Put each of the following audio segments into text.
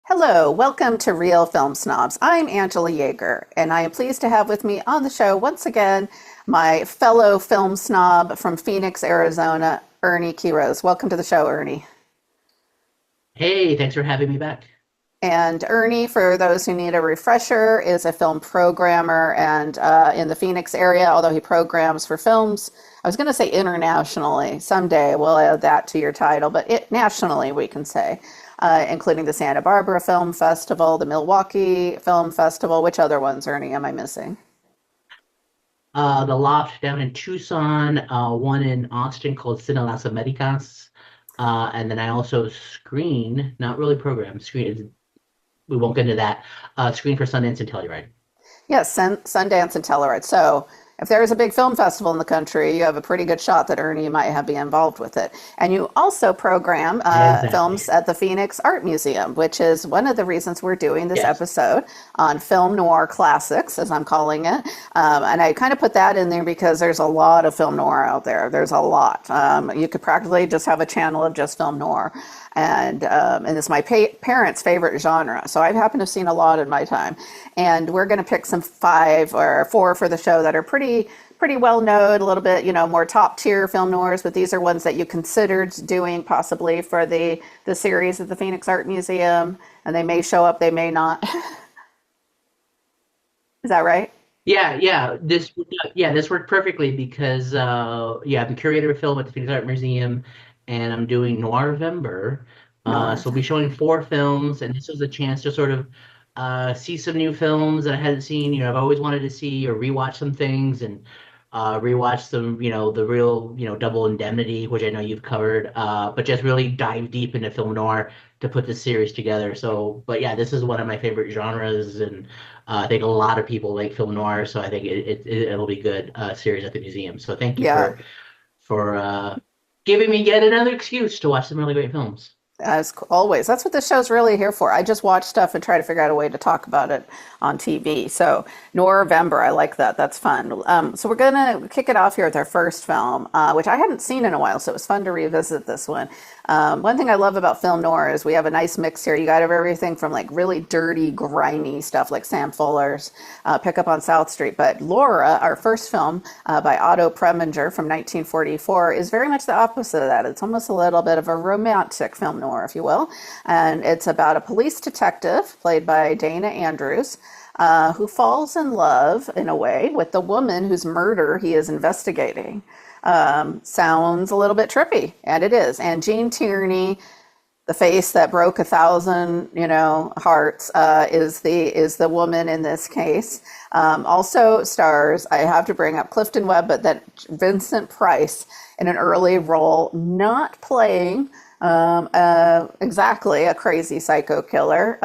Hello, welcome to Real Film Snobs. I'm Angela Yeager, and I am pleased to have with me on the show once again my fellow film snob from Phoenix, Arizona, Ernie Quiroz. Welcome to the show, Ernie. Hey, thanks for having me back. And Ernie, for those who need a refresher, is a film programmer and in the Phoenix area, although he programs for films. I was going to say internationally. Someday we'll add that to your title, but nationally we can say, including the Santa Barbara Film Festival, the Milwaukee Film Festival. Which other ones, Ernie, am I missing? The Loft down in Tucson, one in Austin called Cine Las Americas, and then I also screen, not really program, screen. We won't get into that. Screen for Sundance and Telluride. Yes, Sundance and Telluride. So if there is a big film festival in the country, you have a pretty good shot that Ernie might have be involved with it. And you also program Exactly. films at the Phoenix Art Museum, which is one of the reasons we're doing this Yes. episode on film noir classics, as I'm calling it. And I kind of put that in there because there's a lot of film noir out there. There's a lot. You could practically just have a channel of just film noir. And it's my parents' favorite genre. So I happen to have seen a lot in my time. And we're going to pick some five or four for the show that are pretty well known, a little bit, more top tier film noirs, but these are ones that you considered doing possibly for the series at the Phoenix Art Museum, and they may show up, they may not. Is that right? Yeah, this worked perfectly because I'm the curator of film at the Phoenix Art Museum, and I'm doing Noirvember. No. So we'll be showing four films, and this was a chance to sort of see some new films that I hadn't seen. I've always wanted to see or rewatch some things, and rewatch some, the real, Double Indemnity, which I know you've covered, but just really dive deep into film noir to put this series together. So, but yeah, this is one of my favorite genres, and I think a lot of people like film noir, so I think it'll be good series at the museum. So thank you Yeah. for giving me yet another excuse to watch some really great films. As always, that's what the show's really here for. I just watch stuff and try to figure out a way to talk about it on TV. So, November, I like that. That's fun. So, we're going to kick it off here with our first film, which I hadn't seen in a while. So, it was fun to revisit this one. One thing I love about film noir is we have a nice mix here. You got everything from like really dirty, grimy stuff like Sam Fuller's Pickup on South Street. But Laura, our first film by Otto Preminger from 1944, is very much the opposite of that. It's almost a little bit of a romantic film noir, if you will. And it's about a police detective played by Dana Andrews. Who falls in love, in a way, with the woman whose murder he is investigating. Sounds a little bit trippy, and it is. And Gene Tierney, the face that broke a thousand, hearts, is the woman in this case. Also stars, I have to bring up Clifton Webb, but that Vincent Price in an early role, not playing exactly a crazy psycho killer,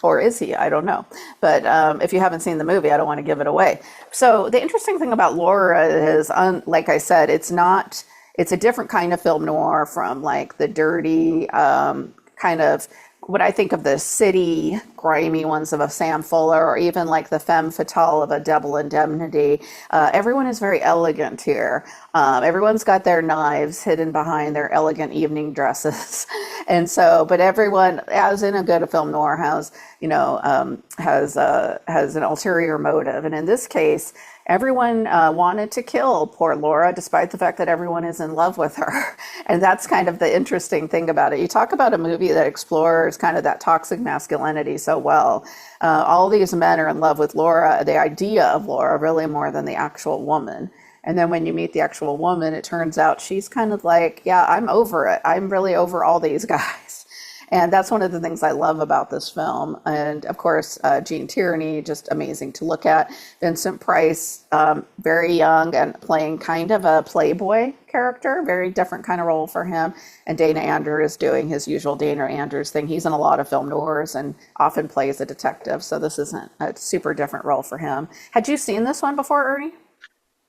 or is he? I don't know. But if you haven't seen the movie, I don't want to give it away. So the interesting thing about Laura is, like I said, it's not. It's a different kind of film noir from like the dirty kind of what I think of the city grimy ones of a Sam Fuller, or even like the femme fatale of a Double Indemnity. Everyone is very elegant here. Everyone's got their knives hidden behind their elegant evening dresses, and so, but everyone, as in a good film noir, has an ulterior motive, and in this case, everyone wanted to kill poor Laura, despite the fact that everyone is in love with her. And that's kind of the interesting thing about it. You talk about a movie that explores kind of that toxic masculinity so well. All these men are in love with Laura, the idea of Laura, really more than the actual woman. And then when you meet the actual woman, it turns out she's kind of like, yeah, I'm over it. I'm really over all these guys. And that's one of the things I love about this film. And of course, Gene Tierney, just amazing to look at. Vincent Price, very young and playing kind of a playboy character, very different kind of role for him. And Dana Andrews doing his usual Dana Andrews thing. He's in a lot of film noirs and often plays a detective. So this isn't a super different role for him. Had you seen this one before, Ernie?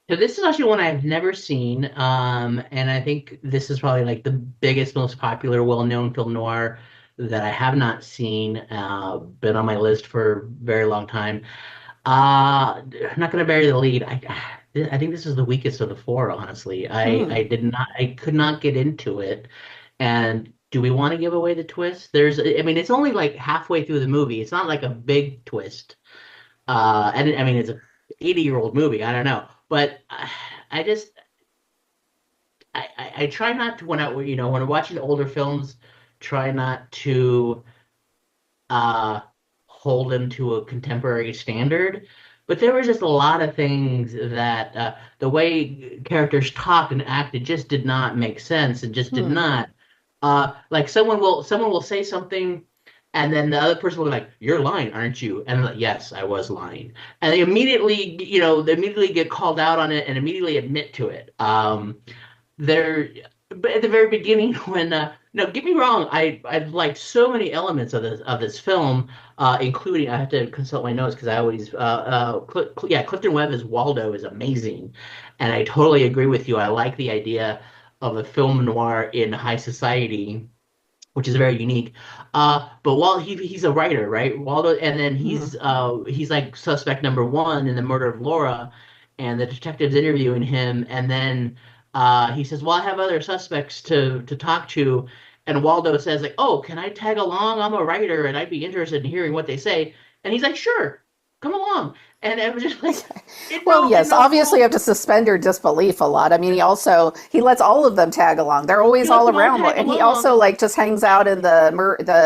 So this is actually one I've never seen, and I think this is probably like the biggest, most popular, well-known film noir that I have not seen. Been on my list for a very long time. I'm not going to bury the lead. I think this is the weakest of the four, honestly. Hmm. I could not get into it. And do we want to give away the twist? I mean, it's only like halfway through the movie. It's not like a big twist. And I mean, it's a 80-year-old movie. I don't know, but I just I try not to when I'm watching older films, try not to uh hold them to a contemporary standard. But there were just a lot of things that the way characters talked and acted just did not make sense and just did Hmm. not. Like someone will say something, and then the other person will be like, "You're lying, aren't you?" And I'm like, "Yes, I was lying." And they immediately get called out on it and immediately admit to it. There, but at the very beginning, when no, get me wrong, I liked so many elements of this film, including I have to consult my notes because I always yeah, Clifton Webb as Waldo is amazing, and I totally agree with you. I like the idea of a film noir in high society, which is very unique. But while he's a writer, right? Waldo, and then Hmm. he's like suspect number one in the murder of Laura, and the detective's interviewing him, and then he says, "Well, I have other suspects to talk to," and Waldo says, like, "Oh, can I tag along? I'm a writer, and I'd be interested in hearing what they say." And he's like, "Sure, come along." And I was just like, Well, in yes, no obviously you role, have to suspend your disbelief a lot. I mean, he lets all of them tag along. They're he always lets all them all around, tag and he also along. like just hangs out in the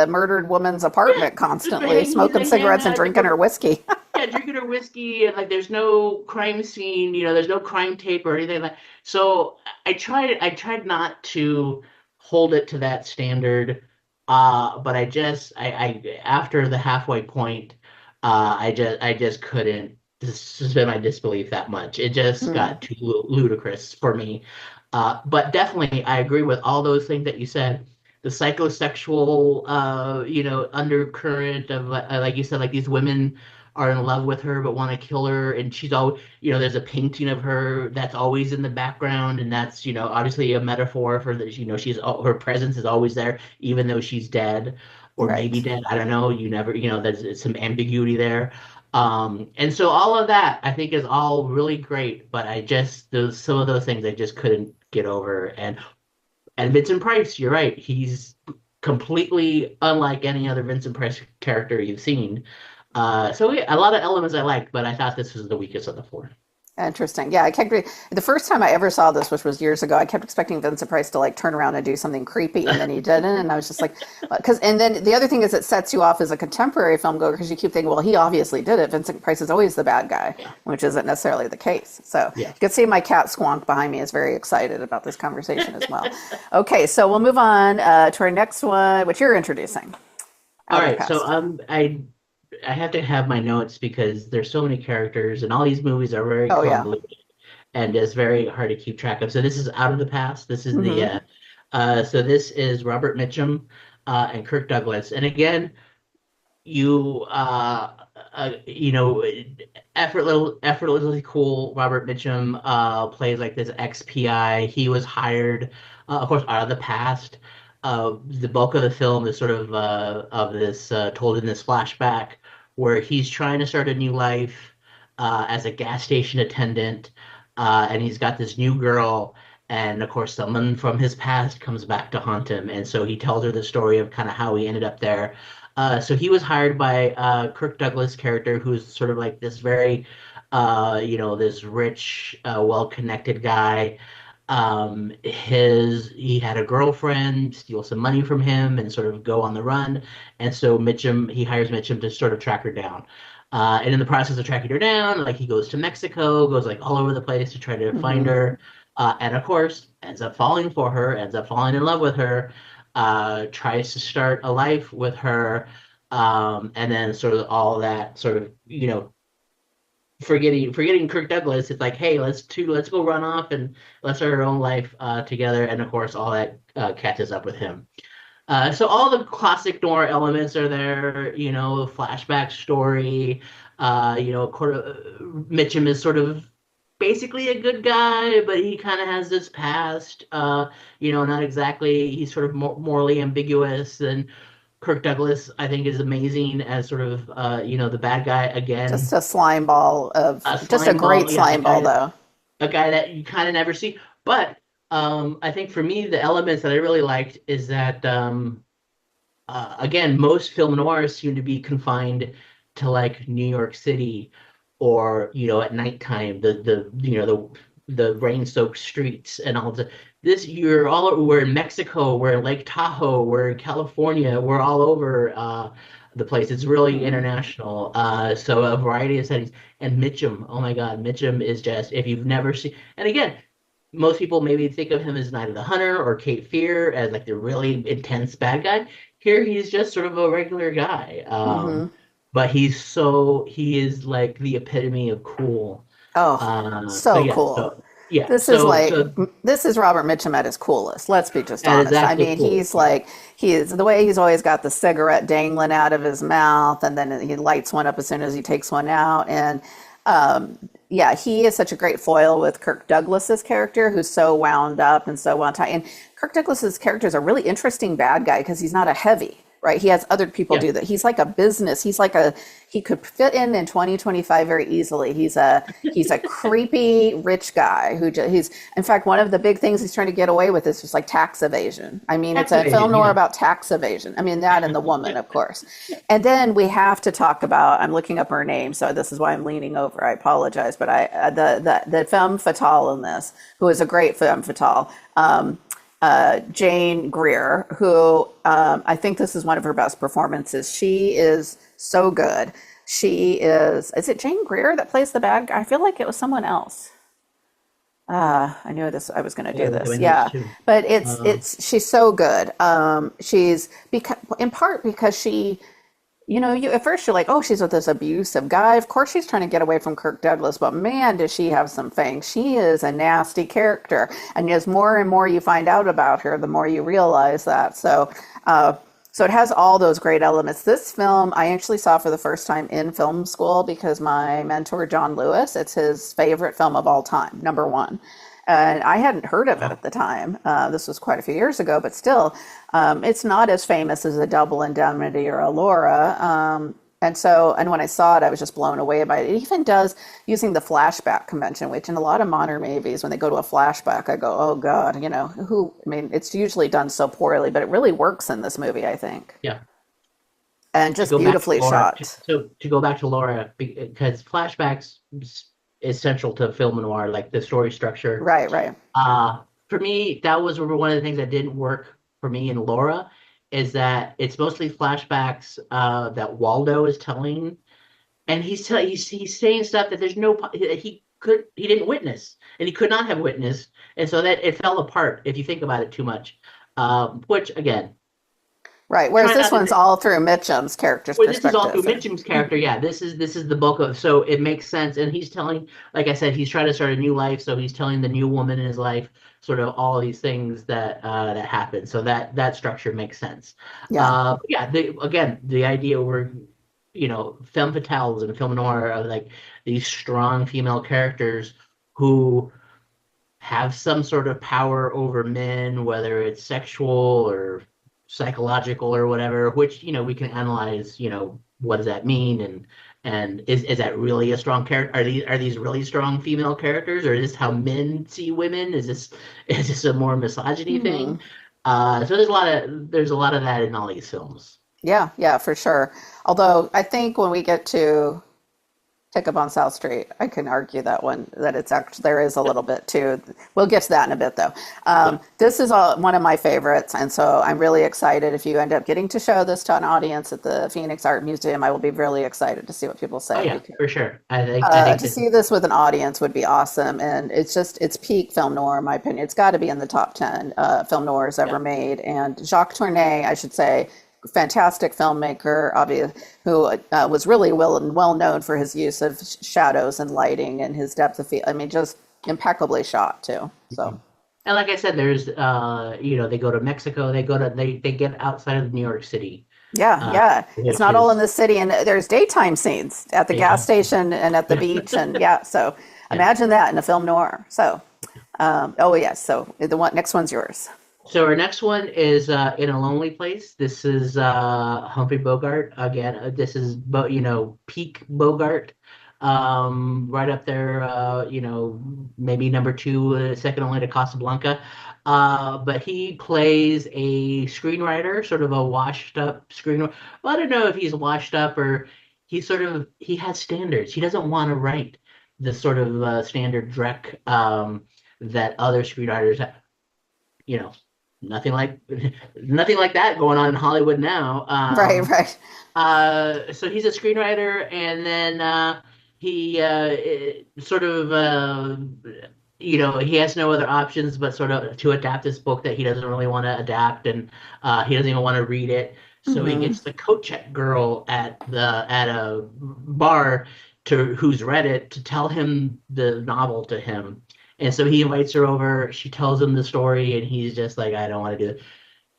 murdered woman's Yeah, apartment just constantly, he's smoking like hanging cigarettes and out at drinking her the whiskey. yeah, drinking her whiskey and like there's no crime scene, there's no crime tape or anything like. So I tried not to hold it to that standard. But I after the halfway point, I just couldn't suspend my disbelief that much. It just Hmm. got too ludicrous for me. But definitely I agree with all those things that you said. The psychosexual, undercurrent of like you said, like these women are in love with her but want to kill her, and she's all, there's a painting of her that's always in the background, and that's, obviously a metaphor for that, her presence is always there, even though she's dead or maybe Right. dead. I don't know. You never, there's some ambiguity there. And so all of that I think is all really great, but some of those things I just couldn't get over. And Vincent Price, you're right. He's completely unlike any other Vincent Price character you've seen. So yeah, a lot of elements I liked, but I thought this was the weakest of the four. Interesting. Yeah, I kept the first time I ever saw this, which was years ago, I kept expecting Vincent Price to like turn around and do something creepy, and then he didn't, and I was just like, because. And then the other thing is, it sets you off as a contemporary film goer because you keep thinking, well, he obviously did it. Vincent Price is always the bad guy, Yeah, which isn't necessarily the case. So yeah. you can see my cat Squonk behind me is very excited about this conversation as well. Okay, so we'll move on to our next one, which you're introducing, All Out of the right, so Past. I have to have my notes because there's so many characters and all these movies are very Oh yeah. convoluted and it's very hard to keep track of. So this is Out of the Past. This is the Hmm. so this is Robert Mitchum and Kirk Douglas. And again, you you know effortlessly cool. Robert Mitchum plays like this ex-PI. He was hired, of course, out of the past. The bulk of the film is sort of this told in this flashback where he's trying to start a new life as a gas station attendant, and he's got this new girl. And of course, someone from his past comes back to haunt him, and so he tells her the story of kind of how he ended up there. So he was hired by Kirk Douglas character, who's sort of like this very, this rich, well-connected guy. He had a girlfriend steal some money from him and sort of go on the run, and so he hires Mitchum to sort of track her down. And in the process of tracking her down, like he goes to Mexico, goes like all over the place to try to find Hmm. her, and of course ends up falling for her, ends up falling in love with her. tries to start a life with her, and then sort of all that sort of, forgetting Kirk Douglas. It's like, hey, let's go run off and let's start our own life together. And of course, all that catches up with him. So all the classic noir elements are there, flashback story. Mitchum is sort of basically a good guy, but he kind of has this past, not exactly, he's sort of morally ambiguous. And Kirk Douglas, I think, is amazing as sort of, the bad guy Just again. a slime ball of, A just a slime great ball, yeah, slime ball, though. a guy that you kind of never see. But I think for me, the elements that I really liked is that again, most film noirs seem to be confined to like New York City, or at nighttime, the rain-soaked streets and all the this we're in Mexico, we're in Lake Tahoe, we're in California, we're all over the place. It's really Hmm. international. So a variety of settings. And Mitchum, oh my God, Mitchum is just, if you've never seen, and again, most people maybe think of him as Night of the Hunter or Cape Fear as like the really intense bad guy. Here he's just sort of a regular guy. Hmm. But he is like the epitome of cool. Oh, So so yeah, cool. so yeah, This is so like so this is Robert Mitchum at his coolest. Let's be just that is honest. I actually mean, cool. he's like he is the way he's always got the cigarette dangling out of his mouth, and then he lights one up as soon as he takes one out. And yeah, he is such a great foil with Kirk Douglas's character, who's so wound up and so wound tight. And Kirk Douglas's character is a really interesting bad guy because he's not a heavy, right? He has other people Yeah, do that. He's like a business. He could fit in 2025 very easily. He's a creepy rich guy he's in fact one of the big things he's trying to get away with is just like tax evasion. I mean, it's tax a film evasion. noir Yeah, about tax evasion. I mean, that and the woman, of course. And then we have to talk about, I'm looking up her name, so this is why I'm leaning over. I apologize, but the femme fatale in this, who is a great femme fatale, Jane Greer, who I think this is one of her best performances. She is so good. Is it Jane Greer that plays the bad guy? I feel like it was someone else. I knew this. I was going to I gotta do look at my this. notes Yeah, too. but Uh, she's so good. She's because in part because you at first you're like, oh, she's with this abusive guy. Of course, she's trying to get away from Kirk Douglas, but man, does she have some fangs. She is a nasty character, and as more and more you find out about her, the more you realize that. So it has all those great elements. This film I actually saw for the first time in film school because my mentor John Lewis, it's his favorite film of all time, number one. And I hadn't heard of it wow. at the time. This was quite a few years ago, but still, it's not as famous as a Double Indemnity or a Laura. And when I saw it, I was just blown away by it. It even does using the flashback convention, which in a lot of modern movies, when they go to a flashback, I go, oh God, I mean, it's usually done so poorly, but it really works in this movie, I think. Yeah. And To just go back to beautifully Laura, shot. to go back to Laura, because flashbacks is central to film noir, like the story structure. Right, right. For me, that was one of the things that didn't work for me in Laura, is that it's mostly flashbacks that Waldo is telling, and he's saying stuff that there's no that he didn't witness, and he could not have witnessed, and so that it fell apart if you think about it too much. Which again, Right. Whereas try this not one's to. all through Mitchum's character's Well, this is all through perspective. Mitchum's character. Yeah, this is the bulk of, so it makes sense. And he's telling, like I said, he's trying to start a new life, so he's telling the new woman in his life sort of all these things that happen. So that structure makes sense. Yeah. Yeah, again, the idea where femme fatales and film noir are like these strong female characters who have some sort of power over men, whether it's sexual or psychological or whatever, which, we can analyze, what does that mean? And is that really a strong character? Are these really strong female characters, or is this how men see women? Is this a more misogyny Hmm. thing? So there's a lot of that in all these films. Yeah, yeah, for sure. Although I think when we get to Pick Up on South Street. I can argue that one, that it's actually, there is a little bit too. We'll get to that in a bit though. Yeah. This is one of my favorites. And so I'm really excited if you end up getting to show this to an audience at the Phoenix Art Museum. I will be really excited to see what people Oh say yeah, because for sure. I think to this. see this with an audience would be awesome. And it's peak film noir, in my opinion. It's got to be in the top 10 film noirs Yeah. ever made. And Jacques Tourneur, I should say, fantastic filmmaker, obvious, who was really well known for his use of shadows and lighting and his depth of field. I mean, just impeccably shot too. So And like I said, there's they go to Mexico, they get outside of New York City, yeah, yeah, it's which not all in is the city, and there's daytime scenes at the gas yeah, station and at the beach, and yeah. So yeah. imagine that in a film noir. So, oh yes. So the one next one's yours. So our next one is In a Lonely Place. This is Humphrey Bogart again. This is peak Bogart, right up there. Maybe number two, second only to Casablanca. But he plays a screenwriter, sort of a washed up screenwriter. Well, I don't know if he's washed up or he has standards. He doesn't want to write the sort of standard dreck that other screenwriters have. You know, nothing like nothing like that going on in Hollywood now. Right, right. So he's a screenwriter, and then he sort of he has no other options but sort of to adapt this book that he doesn't really want to adapt, and he doesn't even want to read it. So he Hmm. gets the coat check girl at a bar to who's read it to tell him the novel to him. And so he invites her over. She tells him the story, and he's just like, I don't want to do it.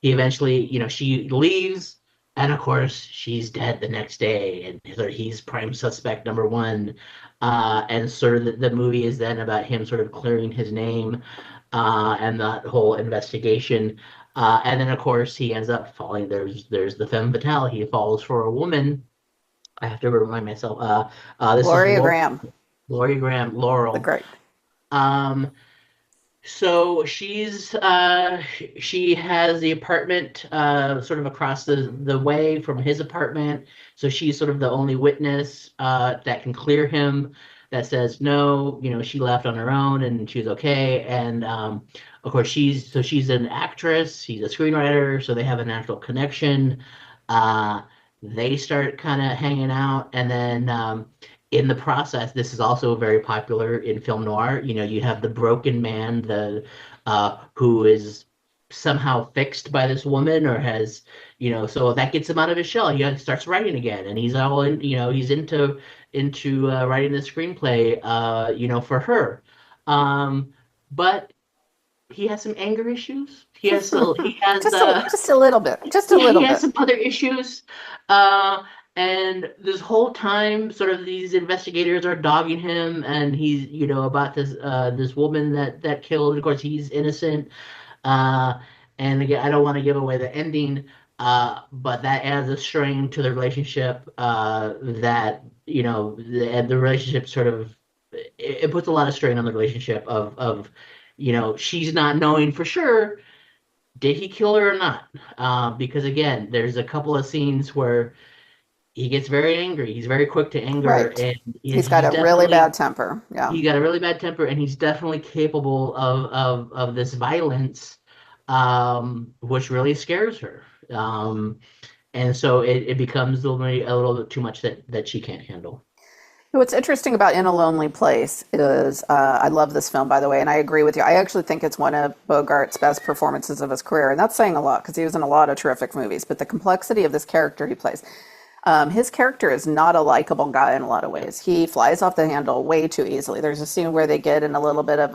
He eventually, she leaves, and of course, she's dead the next day, and so he's prime suspect number one. And sort of the movie is then about him sort of clearing his name, and that whole investigation. And then, of course, he ends up falling. There's the femme fatale. He falls for a woman. I have to remind myself. This is Gloria Graham, Gloria Graham, the Laurel. great. Um, so she has the apartment sort of across the way from his apartment. So she's sort of the only witness that can clear him, that says no, she left on her own and she was okay. And of course she's an actress, she's a screenwriter, so they have a natural connection. Uh, they start kind of hanging out, and then in the process, this is also very popular in film noir. You have the broken man, the who is somehow fixed by this woman or has, so that gets him out of his shell. He starts writing again, and he's all in, he's into writing the screenplay, for her. But he has some anger issues. He has Just a little bit, just a yeah, he little has bit. some other issues. Uh, and this whole time, sort of these investigators are dogging him, and he's, about this woman that killed. Of course, he's innocent. Uh, and again, I don't want to give away the ending, but that adds a strain to the relationship. That the relationship sort of it puts a lot of strain on the relationship of she's not knowing for sure did he kill her or not? Because again, there's a couple of scenes where he gets very angry. He's very quick to anger, Right. and He's got a really bad temper. Yeah. he's got a really bad temper, and he's definitely capable of this violence, which really scares her. And so it becomes a little bit too much that she can't handle. What's interesting about In a Lonely Place is I love this film, by the way, and I agree with you. I actually think it's one of Bogart's best performances of his career, and that's saying a lot because he was in a lot of terrific movies. But the complexity of this character he plays, his character is not a likable guy in a lot of ways. He flies off the handle way too easily. There's a scene where they get in a little bit of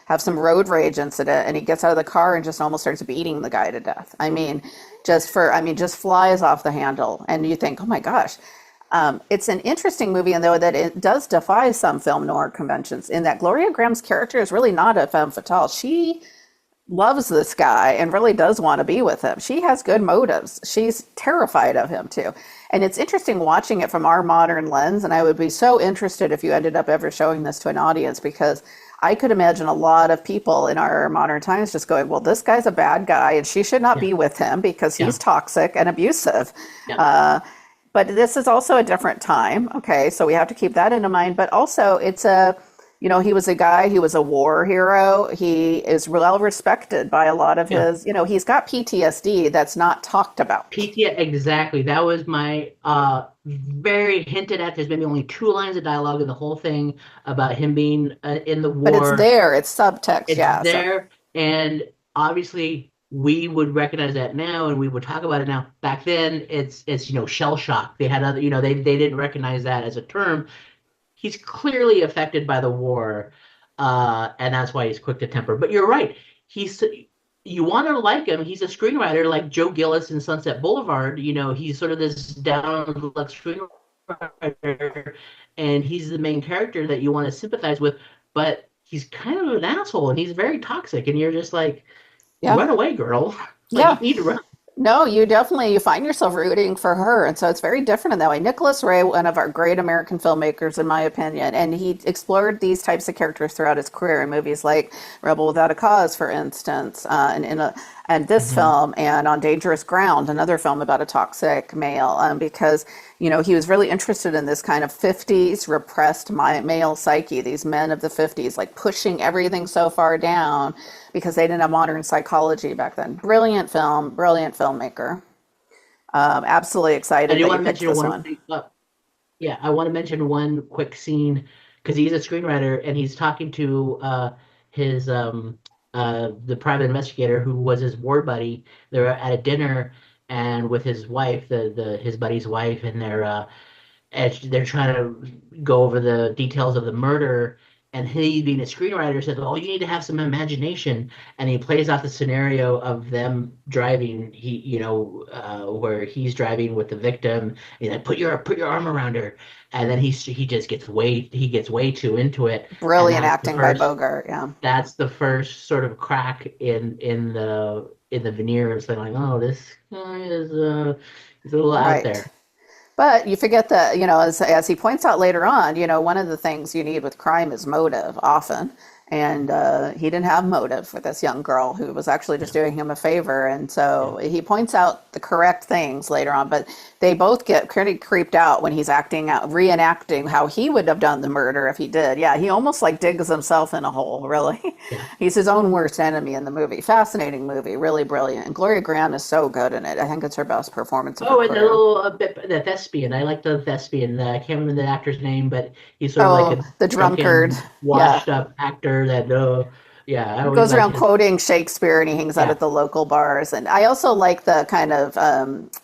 have some road rage incident, and he gets out of the car and just almost starts beating the guy to death. Just flies off the handle, and you think, oh my gosh. It's an interesting movie, and though that it does defy some film noir conventions, in that Gloria Graham's character is really not a femme fatale. She loves this guy and really does want to be with him. She has good motives. She's terrified of him too. And it's interesting watching it from our modern lens. And I would be so interested if you ended up ever showing this to an audience, because I could imagine a lot of people in our modern times just going, well, this guy's a bad guy and she should not Yeah, be with him because yeah, he's toxic and abusive. yeah. Uh, But this is also a different time. Okay, so we have to keep that in mind. But also, it's a, he was a guy, he was a war hero. He is well respected by a lot of Yeah. his, he's got PTSD that's not talked about. PTA, exactly. That was my very hinted at. There's maybe only two lines of dialogue in the whole thing about him being in the But it's war. there, it's subtext, It's yeah. So, there, and obviously we would recognize that now, and we would talk about it now. Back then, it's shell shock. They had other, they didn't recognize that as a term. He's clearly affected by the war, and that's why he's quick to temper. But you're right. He's You want to like him. He's a screenwriter like Joe Gillis in Sunset Boulevard. He's sort of this down on the luck screenwriter, and he's the main character that you want to sympathize with. But he's kind of an asshole, and he's very toxic, and you're just like, yeah. run away, girl. Like you Yeah. need to run. No, you find yourself rooting for her, and so it's very different in that way. Nicholas Ray, one of our great American filmmakers, in my opinion, and he explored these types of characters throughout his career in movies like Rebel Without a Cause, for instance, and this Mhm. film, and On Dangerous Ground, another film about a toxic male, because he was really interested in this kind of 50s repressed male psyche, these men of the 50s, like pushing everything so far down because they didn't have modern psychology back then. Brilliant film, brilliant filmmaker. Absolutely I excited do that you want to picked mention this one one. thing. Yeah, I want to mention one quick scene because he's a screenwriter and he's talking to his the private investigator who was his war buddy. They're at a dinner and with his wife, the his buddy's wife, and they're trying to go over the details of the murder. And he, being a screenwriter, says, "Oh, you need to have some imagination." And he plays out the scenario of them driving. Where he's driving with the victim. He's like, "Put your arm around her," and then he just gets way too into it. And Brilliant acting by Bogart. Yeah. that's the first sort of crack in the veneer. Saying like, "Oh, this guy is a little out Right. there." But you forget that, as he points out later on, one of the things you need with crime is motive often. And he didn't have motive for this young girl who was actually just Yeah, doing him a favor. And yeah. so he points out the correct things later on, but they both get pretty creeped out when he's acting out, reenacting how he would have done the murder if he did. Yeah, he almost like digs himself in a hole, really. Yeah. He's his own worst enemy in the movie. Fascinating movie, really brilliant. And Gloria Graham is so good in it. I think it's her best performance of her Oh, and the career. little the thespian. I like the thespian. I can't remember the actor's name, but he's sort of like Oh, a the drunkard. drunken, Yeah. washed up actor that yeah, I always Goes liked around his quoting Shakespeare and he hangs out yeah, at the local bars. And I also like the kind of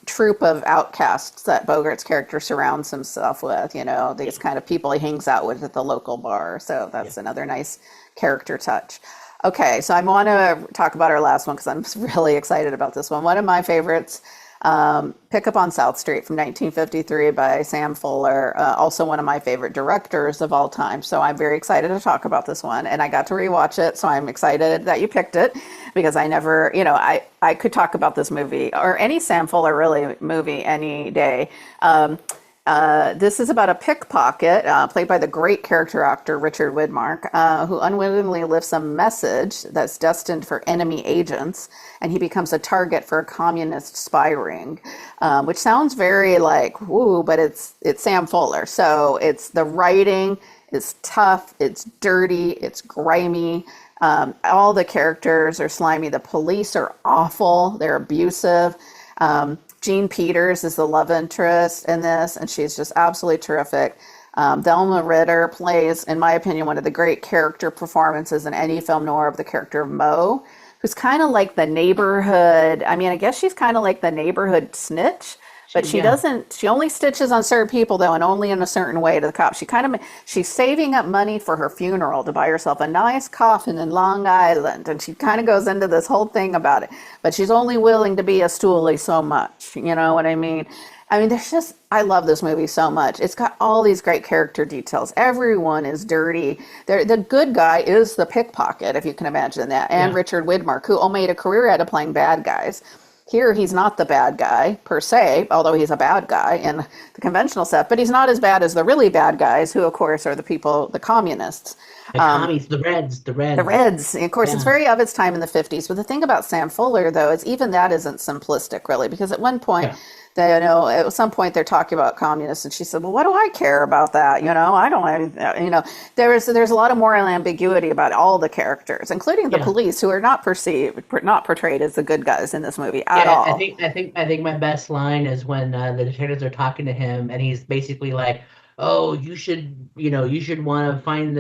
troupe of outcasts that Bogart's character surrounds himself with, yeah, these kind of people he hangs out with at the local bar. So yeah. that's another nice character touch. Okay, so I want to talk about our last one because I'm really excited about this one. One of my favorites, Pick Up on South Street from 1953 by Sam Fuller, also one of my favorite directors of all time. So I'm very excited to talk about this one. And I got to rewatch it, so I'm excited that you picked it because I never, I could talk about this movie or any Sam Fuller really movie any day. This is about a pickpocket played by the great character actor Richard Widmark, who unwittingly lifts a message that's destined for enemy agents, and he becomes a target for a communist spy ring, which sounds very like woo, but it's Sam Fuller. So it's the writing is tough, it's dirty, it's grimy. All the characters are slimy. The police are awful. They're abusive. Jean Peters is the love interest in this, and she's just absolutely terrific. Thelma Ritter plays, in my opinion, one of the great character performances in any film noir of the character of Mo, who's kind of like the neighborhood. I mean, I guess she's kind of like the neighborhood snitch, but she Yeah. doesn't. She only stitches on certain people though, and only in a certain way to the cops. She's saving up money for her funeral to buy herself a nice coffin in Long Island, and she kind of goes into this whole thing about it. But she's only willing to be a stoolie so much. You know what I mean? I mean, I love this movie so much. It's got all these great character details. Everyone is dirty. The good guy is the pickpocket, if you can imagine that, and Yeah. Richard Widmark, who made a career out of playing bad guys. Here, he's not the bad guy per se, although he's a bad guy in the conventional set, but he's not as bad as the really bad guys, who, of course, are the people, the communists. The commies, the The Reds. Reds, of course, it's Yeah, very of its time in the 50s. But the thing about Sam Fuller, though, is even that isn't simplistic, really, because at one point, yeah, at some point, they're talking about communists, and she said, "Well, what do I care about that? I don't have, there's a lot of moral ambiguity about all the characters, including the yeah. police, who are not portrayed as the good guys in this movie at Yeah, all." I think my best line is when the detectives are talking to him, and he's basically like, "Oh, you should want to find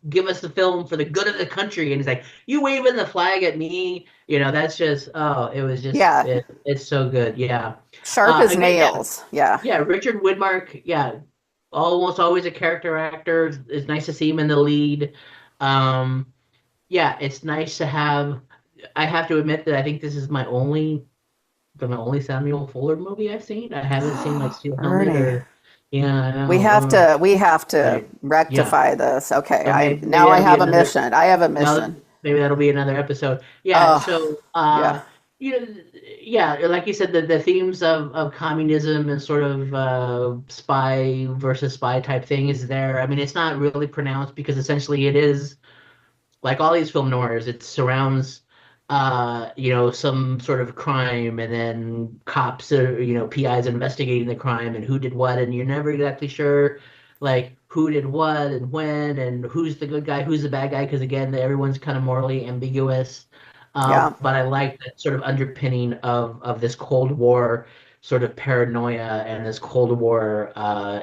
give us the film for the good of the country." And he's like, "You waving the flag at me?" That's just, oh, Yeah, it's so good. Yeah. sharp as Again, yeah, nails. Yeah, yeah. Richard Widmark, yeah, almost always a character actor. It's nice to see him in the lead. Um, yeah, it's nice to have. I have to admit that I think this is my only Samuel Fuller movie I've seen. I haven't seen like Steel Helmet Ernie. or yeah, I We know. have to we have to Right. Yeah. rectify this. Okay, So I maybe now I that'll be have a another mission. I have a now mission. maybe that'll be another episode. Yeah. Oh, So yeah, you know yeah, like you said, the themes of communism and sort of spy versus spy type thing is there. I mean, it's not really pronounced because essentially it is like all these film noirs, it surrounds some sort of crime, and then cops are, PIs investigating the crime and who did what, and you're never exactly sure like who did what and when and who's the good guy, who's the bad guy, because again, everyone's kind of morally ambiguous. yeah. But I like that sort of underpinning of this Cold War sort of paranoia and this Cold War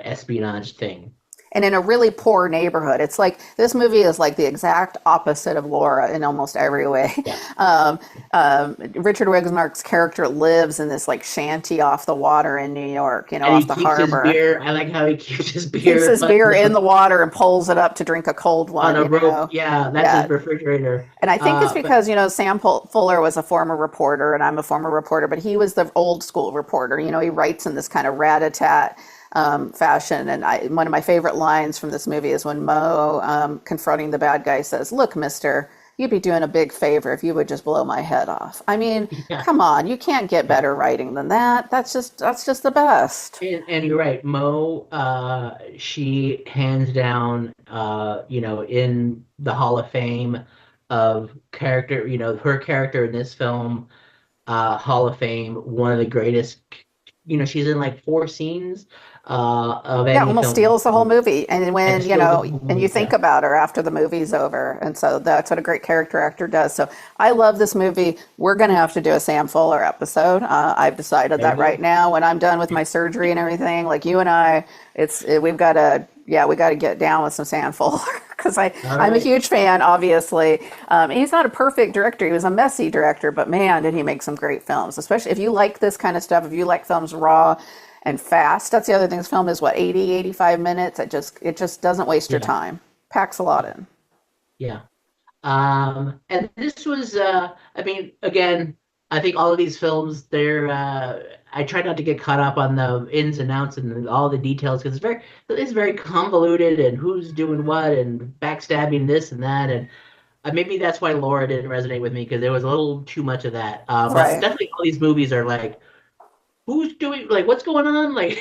espionage thing. And in a really poor neighborhood. It's like this movie is like the exact opposite of Laura in almost every way. Yeah. Um, Richard Widmark's character lives in this like shanty off the water in New York, And he off the keeps his harbor. beer. I like how he keeps his Keeps beer his beer in the water and pulls it up to drink a cold on one, a rope. Yeah, that's his Yeah. refrigerator. And I think it's But because, Sam Fuller was a former reporter and I'm a former reporter, but he was the old school reporter. He writes in this kind of rat-a-tat fashion. And one of my favorite lines from this movie is when Mo, confronting the bad guy, says, "Look, mister, you'd be doing a big favor if you would just blow my head off." I mean, yeah, come on, you can't get yeah. better writing than that. That's just the best. And you're right, Mo. She hands down, in the Hall of Fame of character. Her character in this film, Hall of Fame, one of the greatest. She's in like four scenes of Yeah, any almost film, steals the whole movie. And and when, steals the whole and you movie. think Yeah, about her after the movie's over. And so that's what a great character actor does. So I love this movie. We're going to have to do a Sam Fuller episode. I've decided there you that right go. now when I'm done with my surgery and everything, like you and I, we've got to, yeah, we got to get down with some Sam Fuller because All I'm a right. huge fan, obviously. He's not a perfect director. He was a messy director, but man, did he make some great films, especially if you like this kind of stuff, if you like films raw and fast. That's the other thing. This film is what, 80, 85 minutes. It just doesn't waste your Yeah, time. Packs a lot yeah, in. yeah. And this was, I mean, again, I think all of these films, I try not to get caught up on the ins and outs and all the details because it's very convoluted and who's doing what and backstabbing this and that. And maybe that's why Laura didn't resonate with me because there was a little too much of that. But Right. definitely all these movies are like, who's doing, like, what's going on? Like,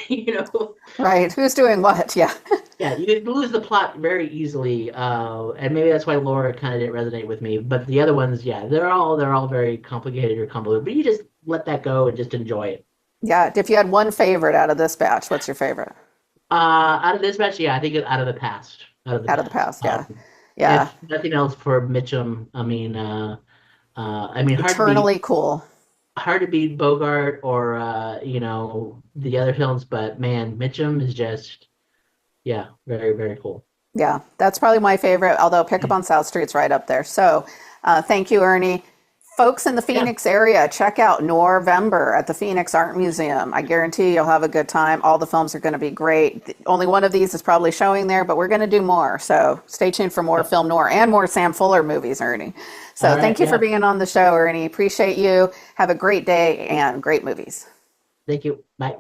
Right. Who's doing what? Yeah. yeah, you could lose the plot very easily, and maybe that's why Laura kind of didn't resonate with me. But the other ones, yeah, they're all very complicated or convoluted. But you just let that go and just enjoy it. Yeah. If you had one favorite out of this batch, what's your favorite? Out of this match, yeah, I think out of the past, out of the Out of the past. past. Yeah. Yeah. If nothing else for Mitchum, I mean, Eternally cool. hard to beat Bogart or the other films, but man, Mitchum is just yeah, very very cool. Yeah. That's probably my favorite, although Pick Up on South Street's right up there. So thank you, Ernie. Folks in the Yeah, Phoenix area, check out Noirvember at the Phoenix Art Museum. I guarantee you'll have a good time. All the films are going to be great. Only one of these is probably showing there, but we're going to do more. So stay tuned for more film noir and more Sam Fuller movies, Ernie. all So right, thank you for yeah, being on the show, Ernie. Appreciate you. Have a great day and great movies. thank you, bye.